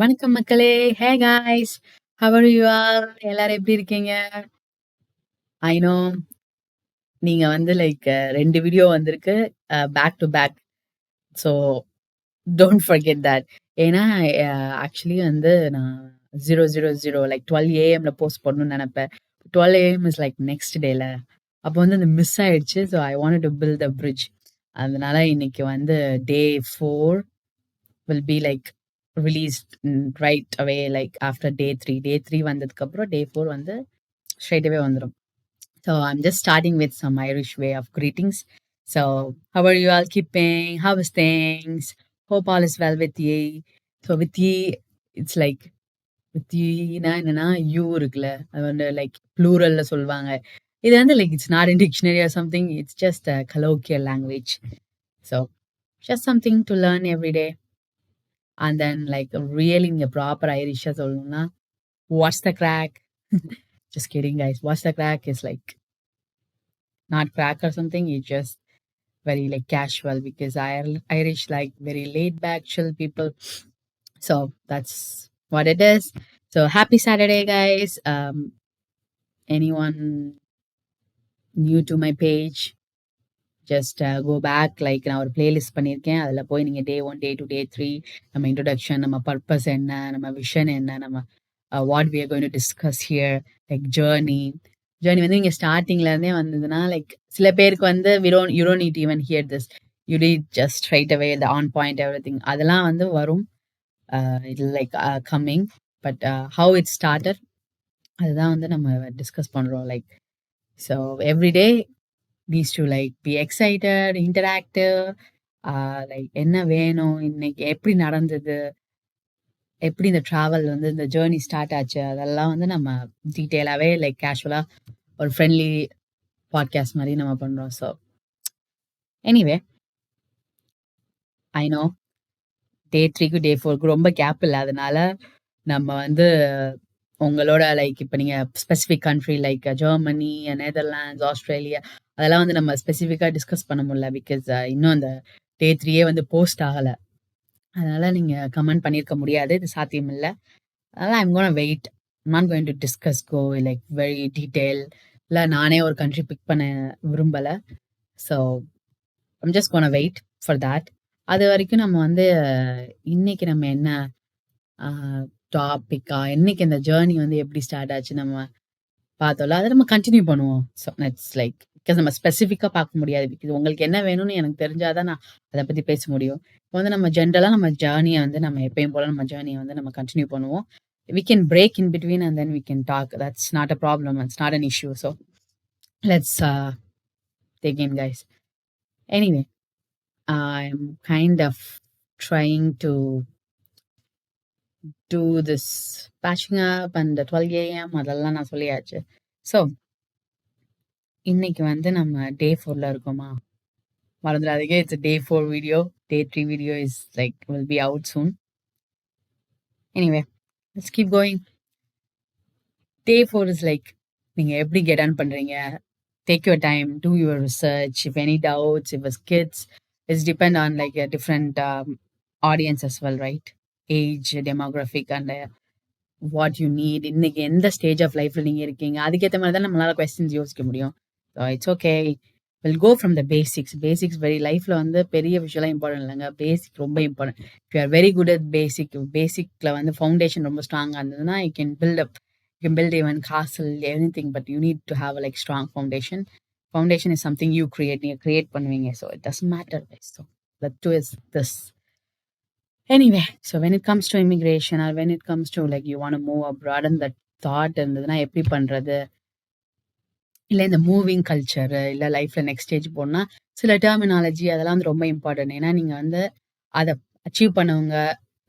வணக்கம் மக்களே! Hey guys! How are you all? எல்லாரும் எப்படி இருக்கீங்க? ஐ நோ நீங்க வந்து லைக் 2 வீடியோ வந்திருக்கு. Back to back. So don't forget that. ஏன்னா ஆக்சுவலி வந்து நான் 000 லைக் 12 ஏஎம்ல போஸ்ட் பண்ணணும்னு நெனப்பேன். 12 ஏஎம் இஸ் லைக் நெக்ஸ்ட் டேல. அப்போ வந்து அது மிஸ் ஆயிடுச்சு. So I wanted to build a bridge. அதனால இன்னைக்கு வந்து டே 4 will be like released right away like after day 3. Day 3 வந்ததுக்கப்புறம் day 4 வந்து straight away வந்துரும். So I'm just starting with some Irish way of greetings. So how are you all keeping? How is things? Hope all is well with ye. So with ye, it's like with yeனா என்னன்னா you இருக்குல்ல அது வந்து like ப்ளூரல்ல சொல்லுவாங்க. இது வந்து like it's not in dictionary or something. It's just a colloquial language. So just something to learn every day. And then like really in a proper Irish சொல்லணும்னா what's the crack? Just kidding, guys. What's the crack is like not crack or something. It's just very like casual because Irish like very laid back, chill people. So that's what it is. So happy Saturday, guys. Anyone new to my page? Just go back like நான் ஒரு playlist பண்ணியிருக்கேன். அதில் போய் நீங்கள் day 1, day 2, day 3 நம்ம introduction, நம்ம purpose என்ன, நம்ம விஷன் என்ன, நம்ம what we are going to discuss here like journey வந்து நீங்கள் ஸ்டார்டிங்லேருந்தே வந்ததுன்னா லைக் சில பேருக்கு வந்து you don't need even hear this you need just straight away the on point everything அதெல்லாம் வந்து வரும் இது like coming but how it started அதுதான் வந்து நம்ம டிஸ்கஸ் பண்ணுறோம் like so everyday needs to like be excited, interactive, like என்ன வேணும், இன்னைக்கு எப்படி நடந்தது, எப்படி இந்த ட்ராவல் வந்து இந்த ஜேர்னி ஸ்டார்ட் ஆச்சு, அதெல்லாம் வந்து நம்ம டீட்டெயிலாகவே லைக் கேஷுவலாக ஒரு ஃப்ரெண்ட்லி பாட்காஸ்ட் மாதிரி நம்ம பண்ணுறோம். ஸோ எனிவே ஐ நோ டே 3க்கு டே 4க்கு ரொம்ப கேப் இல்லை. அதனால நம்ம வந்து உங்களோட லைக் இப்போ நீங்கள் specific country like Germany, Netherlands, Australia அதெல்லாம் வந்து நம்ம ஸ்பெசிஃபிக்காக டிஸ்கஸ் பண்ண முடியல. பிகாஸ் இன்னும் அந்த டே 3யே வந்து போஸ்ட் ஆகலை. அதனால நீங்கள் கமெண்ட் பண்ணியிருக்க முடியாது. இது சாத்தியம் இல்லை. அதனால் I'm gonna wait. Not going to discuss go like very detail. இல்லை நானே ஒரு கண்ட்ரி பிக் பண்ண விரும்பலை. So I'm just gonna wait for that. அது வரைக்கும் நம்ம வந்து இன்னைக்கு நம்ம என்ன டாபிக்கா இன்னைக்கு இந்த ஜேர்னி வந்து எப்படி ஸ்டார்ட் ஆச்சு நம்ம பார்த்தோம்ல அதை நம்ம கண்டினியூ பண்ணுவோம். ஸோ இட்ஸ் லைக் பிகாஸ் நம்ம ஸ்பெசிஃபிக்காக பார்க்க முடியாது. பிகாஸ் உங்களுக்கு என்ன வேணும்னு எனக்கு தெரிஞ்சாதான் நான் அதை பற்றி பேச முடியும். இப்போ வந்து நம்ம ஜென்ரலாக நம்ம ஜேர்னியை வந்து நம்ம எப்பயும் போல நம்ம ஜேர்னியை வந்து நம்ம கண்டினியூ பண்ணுவோம். We can break in between and then we can talk. That's not a problem. It's not an issue. So let's dig in, guys. Anyway, I'm kind of trying to do this patching up and the 12 a.m. அதெல்லாம் நான் சொல்லியாச்சு. So இன்னைக்கு வந்து நம்ம டே 4ல இருக்கோமா மறந்துடாதீங்க. It's day 4 video. Day 3 video is like will be out soon. Anyway let's keep going. Day 4 is like நீங்கள் எப்படி கெட் ஆன் பண்ணுறீங்க. Take your time, do your research. If any doubts, if it's kids, it's depend on like a different audience as well, right? Age, demographic, and what you need. இன்னைக்கு எந்த stage of லைஃப்ல நீங்க இருக்கீங்க அதுக்கேற்ற மாதிரி தான் நம்மளால கொஸ்டின்ஸ் யோசிக்க முடியும். So it's okay. Will go from the basics. Basics very லைஃப்ல வந்து பெரிய விஷயம்லாம் இம்பார்ட்டன்ட் இல்லைங்க. பேசிக் ரொம்ப important. If you are very good at basic, பேசிக்ல வந்து ஃபவுண்டேஷன் ரொம்ப ஸ்ட்ராங்காக இருந்ததுன்னா you can build up. You can build even castle, anything, but you need to have a like strong foundation. Foundation is something you create. You create பண்ணுவீங்க. So it doesn't matter. So the two is this. Anyway, so when it comes to immigration or when it comes to like you want to move abroad and that thought இருந்ததுன்னா எப்படி பண்றது, இல்லை இந்த moving culture, இல்லை லைஃப்ல next stage போனா சில terminology அதெல்லாம் வந்து ரொம்ப இம்பார்ட்டன்ட். ஏன்னா நீங்க வந்து அதை அச்சீவ் பண்ணவங்க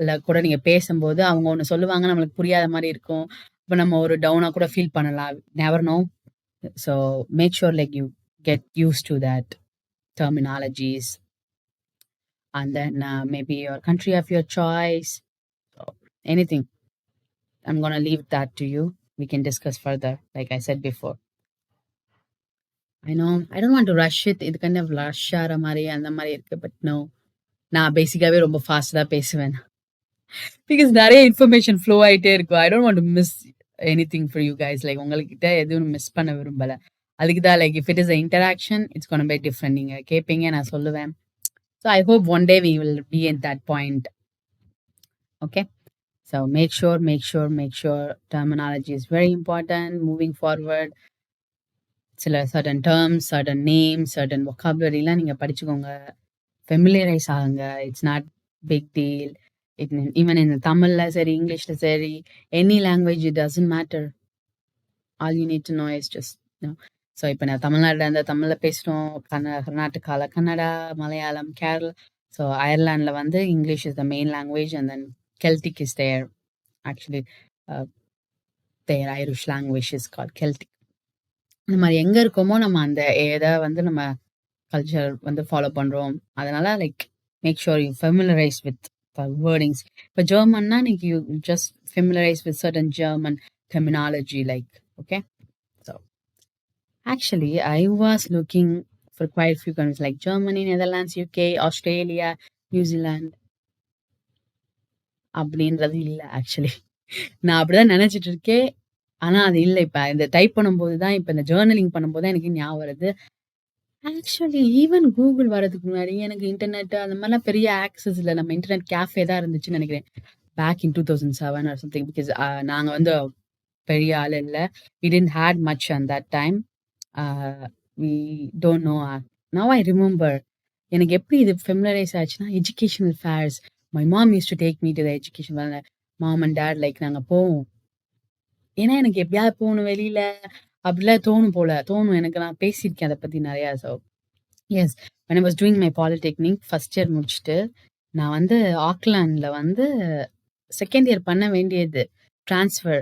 இல்லை கூட நீங்க பேசும்போது அவங்க ஒன்று சொல்லுவாங்க, நம்மளுக்கு புரியாத மாதிரி இருக்கும். இப்போ நம்ம ஒரு டவுனா கூட ஃபீல் பண்ணலாம். Never know. So make sure like you get use to that terminologies and then maybe your country of your choice, so anything. I'm going to leave that to you. We can discuss further like I said before. I know I don't want to rush it. இது kind of rush ஆகிற மாதிரி அந்த மாதிரி இருக்கு. But no, நான் பேசிக்காகவே ரொம்ப fast தான் பேசுவேன். பிகாஸ் நெறைய இன்ஃபர்மேஷன் ஃப்ளோ ஆயிட்டே இருக்கும். I don't want to miss anything for you guys. Like உங்ககிட்ட எதுவும் மிஸ் பண்ண விரும்பல. அதுக்கு தான் like if it is a interaction it's gonna be different. நீங்க கேட்பீங்க, நான் சொல்லுவேன். So I hope one day we will be at that point. Okay. So make sure terminology is very important moving forward. சில certain terms, certain names, certain vocabularyலாம் நீங்க படிச்சுக்கோங்க. Familiarise ஆகுங்க. It's not big deal. Even in தமிழ்ல சரி, இங்கிலீஷ்ல சரி, any language it doesn't matter. All you need to know is just know. So இப்போ நான் தமிழ்நாட்டில் இருந்த தமிழில் பேசுகிறோம், கர்நாடகாவில் கன்னடா, மலையாளம், கேரளா. ஸோ அயர்லாண்டில் வந்து English is the main language and then Celtic is there. Actually there Irish language is call Celtic. இந்த மாதிரி எங்கே இருக்கோமோ நம்ம அந்த எதை வந்து நம்ம கல்ச்சர் வந்து ஃபாலோ பண்ணுறோம். அதனால like make sure you familiarise with wordings. இப்போ ஜெர்மன்னா நீங்க you just familiarise with certain German terminology, like, okay. So actually I was looking for quite a few countries like Germany, Netherlands, UK, Australia, New Zealand. அப்படின்றது இல்லை actually. நான் அப்படிதான் நினைச்சிட்டு இருக்கேன். ஆனா அது இல்லை. இப்ப இந்த டைப் பண்ணும்போது தான், இப்ப இந்த ஜேர்னலிங் பண்ணும்போது தான் எனக்கு ஞாபகம் வருது. ஆக்சுவலி ஈவன் கூகுள் வரதுக்கு முன்னாடி எனக்கு இன்டர்நெட் அந்த மாதிரிலாம் பெரிய ஆக்சஸ் இல்லை. நம்ம இன்டர்நெட் கேஃபே தான் இருந்துச்சுன்னு நினைக்கிறேன். Back in 2007 or something. Because நாங்க வந்து பெரிய ஆள் இல்லை. we didn't had much on that time. we don't know. Now I remember. எனக்கு எப்படி இது ஃபெமிலரைஸ் ஆச்சுன்னா, educational fairs. My mom use to take me to the education. Mom and dad like நாங்கள் போவோம். ஏன்னா எனக்கு எப்படியாவது போகணும் வெளியில, அப்படிலாம் தோணும் எனக்கு. நான் பேசியிருக்கேன் அதை பற்றி நிறையா. So yes, when I was doing my polytechnic first year முடிச்சுட்டு நான் வந்து ஆக்லாண்டில் வந்து செகண்ட் இயர் பண்ண வேண்டியது transfer.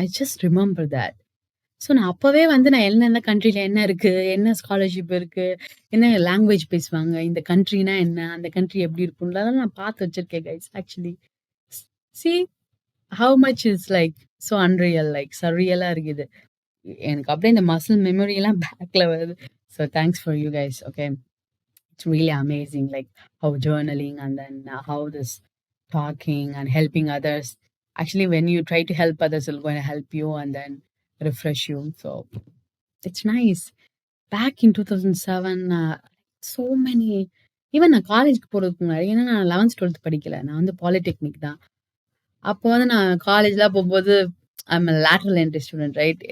I just remember that. So நான் அப்போவே வந்து நான் என்னென்ன கண்ட்ரியில் என்ன இருக்குது, என்ன ஸ்காலர்ஷிப் இருக்குது, என்ன லாங்குவேஜ் பேசுவாங்க, இந்த கண்ட்ரினா என்ன, அந்த கண்ட்ரி எப்படி இருக்குன்றதெல்லாம் நான் பார்த்து வச்சிருக்கேன் guys. Actually see how much is like so unreal, like சர்ரியலாக இருக்குது. எனக்கு அப்படியே இந்த மசில் மெமரியெல்லாம் பேக்கில் வருது. So thanks for you guys. Okay, it's really amazing like how journaling and then how this talking and helping others. Actually, when you try to help others, it'll going to help you and then refresh you. So it's nice. Back in 2007, so many. Even நான் காலேஜ்க்கு போகிறதுக்கு முன்னாடி, ஏன்னா நான் 11th 12th படிக்கல, நான் வந்து polytechnic தான். அப்போ வந்து நான் காலேஜ்லாம் போகும்போது I'm lateral entry student, right?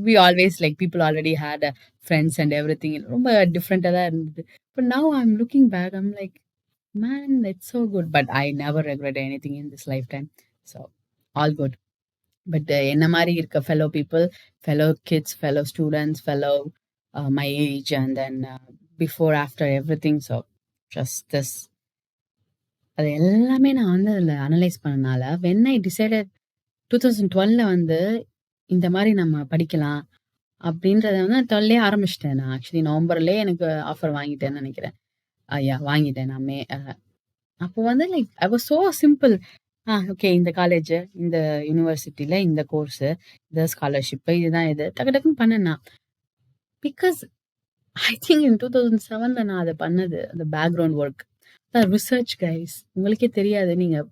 We always like people already had friends and everything. ரொம்ப டிஃப்ரெண்ட்டாக தான் இருந்தது. But now I am looking back, I'm like, man, it's so good. But I never regret anything in this lifetime. So all good. But என்ன மாதிரி இருக்க fellow people, fellow kids, fellow students, fellow my age, and then before, after, everything. So just this. அது எல்லாமே நான் வந்து அதில் analyse பண்ணனால when I decided 2012 வந்து இந்த மாதிரி நம்ம படிக்கலாம் அப்படின்றத வந்து நான் 12 ஆரம்பிச்சிட்டேன். நான் ஆக்சுவலி நவம்பர்லேயே எனக்கு ஆஃபர் வாங்கிட்டேன்னு நினைக்கிறேன். வாங்கிட்டேன் நான் அப்போ வந்து like I was so simple. Okay, இந்த காலேஜ், இந்த யூனிவர்சிட்டியில் இந்த கோர்ஸு, இந்த ஸ்காலர்ஷிப்பு, இதுதான் இது டக்கு டக்குன்னு பண்ணேன்னா. பிகாஸ் ஐ திங்க் இன் 2007 நான் அதை பண்ணது அந்த பேக்ரவுண்ட் ஒர்க், ரிசர்ச் கைஸ். உங்களுக்கே தெரியாது. நீங்கள்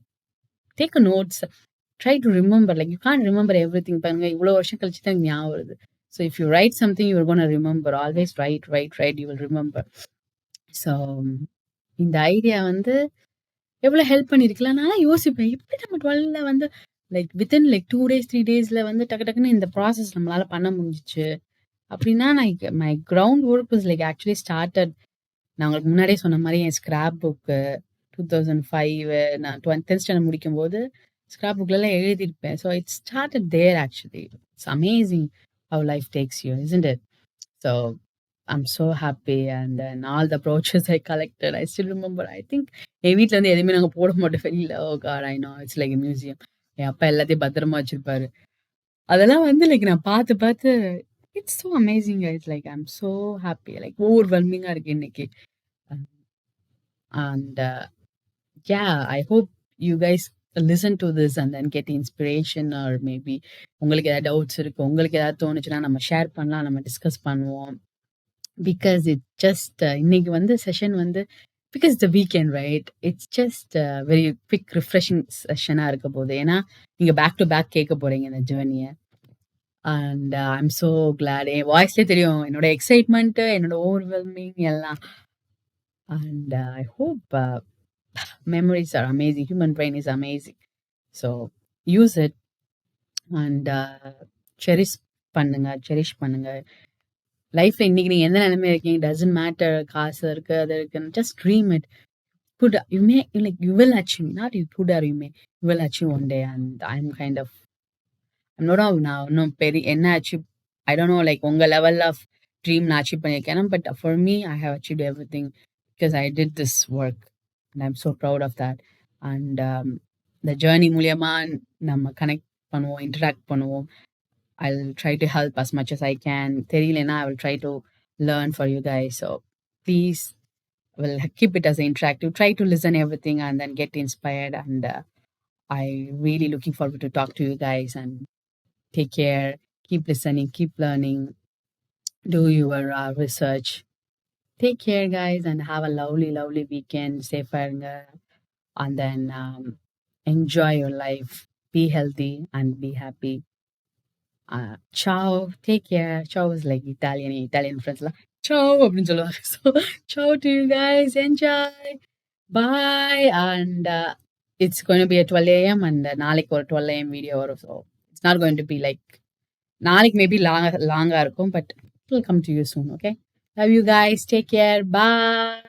take a notes, try to remember. Like you can remember everything. பாருங்க, இவ்வளோ வருஷம் கழிச்சு தான் ஞாபகம் வருது. So if you write something you gonna remember. Always write you will remember. So இந்த ஐடியா வந்து எவ்வளோ ஹெல்ப் பண்ணியிருக்கலாம். நான் யோசிப்பேன், எப்படி நம்ம 12ல வந்து லைக் வித்தின் லைக் 2 days 3 daysல வந்து டக்கு டக்குன்னு இந்த ப்ராசஸ் நம்மளால பண்ண முடிஞ்சிச்சு அப்படின்னா. நான் my ground work was like actually started. நான் உங்களுக்கு முன்னாடியே சொன்ன மாதிரி என் ஸ்கிராப் புக்கு 2005 நான் 10th ஸ்டாண்டர்ட் முடிக்கும் போது ஸ்கிராப் புக்லலாம் எழுதியிருப்பேன். So it's started there actually. It's amazing how life takes you, isn't it? So I'm so happy. And then all the brooches I collected, I still remember. I think என் வீட்டில் வந்து எதுவுமே நாங்கள் போட மாட்டோம் வெளியில். Oh God, I know it's like museum. என் அப்பா எல்லாத்தையும் பத்திரமா வச்சிருப்பாரு. அதெல்லாம் வந்து லைக் நான் பார்த்து it's so amazing. It's like I am so happy, like ஓவர்வெல்மிங்காக இருக்கு இன்னைக்கு. And I hope you guys listen to this and then get inspiration. Or maybe உங்களுக்கு ஏதாவது டவுட்ஸ் இருக்குது, உங்களுக்கு ஏதாவது தோணுச்சுன்னா நம்ம ஷேர் பண்ணலாம், நம்ம டிஸ்கஸ் பண்ணுவோம். பிகாஸ் இட் ஜஸ்ட் இன்னைக்கு வந்து செஷன் வந்து because it's the weekend, right? It's just a very quick refreshing session இருக்க போகுது. ஏன்னா, நீங்க பேக் டு பேக் கேட்க போறீங்க இந்த ஜர்னிய. And I'm so glad. என் வாய்ஸ்லயே தெரியும் என்னோட எக்ஸைட்மென்ட், என்னோட ஓவர்வெல்மிங் எல்லாம். And I hope memories are amazing. Human brain is amazing. So use it and cherish பண்ணுங்க, cherish பண்ணுங்க. லைஃப்ல இன்னைக்கு நீங்க எந்த நிலைமையில இருக்கீங்க டசன்ட் மேட்டர். காசு இருக்கு, அது இருக்குன்னு just dream it. Could you may like you will achieve, not you could or you may, you will achieve one day. And I'm kind of, I'm not now no பெரிய என்ன achieve, I don't know like உங்க level of dream நான் achieve பண்ணிருக்கேன், but for me I have achieved everything because I did this work and I'm so proud of that. And the journey மூலியமா நம்ம connect பண்ணுவோம், interact பண்ணுவோம். I'll try to help as much as I can. தெரியலனா I will try to learn for you guys. So please, will keep it as interactive. Try to listen everything and then get inspired. And I really looking forward to talk to you guys. And take care. Keep listening. Keep learning. Do your research. Take care, guys, and have a lovely, lovely weekend. Safe and then enjoy your life. Be healthy and be happy. Ciao. Take care. Ciao is like Italian friends. Ciao. அப்படின்னு சொல்லுவாங்க. So, ciao to you guys. Enjoy. Bye. And it's going to be at 12 a.m. and நாளைக்கு ஒரு 12 a.m. video வரும். So it's not going to be like நாளைக்கு maybe லாங்கா இருக்கும், but it will come to you soon. Okay. Love you guys. Take care. Bye.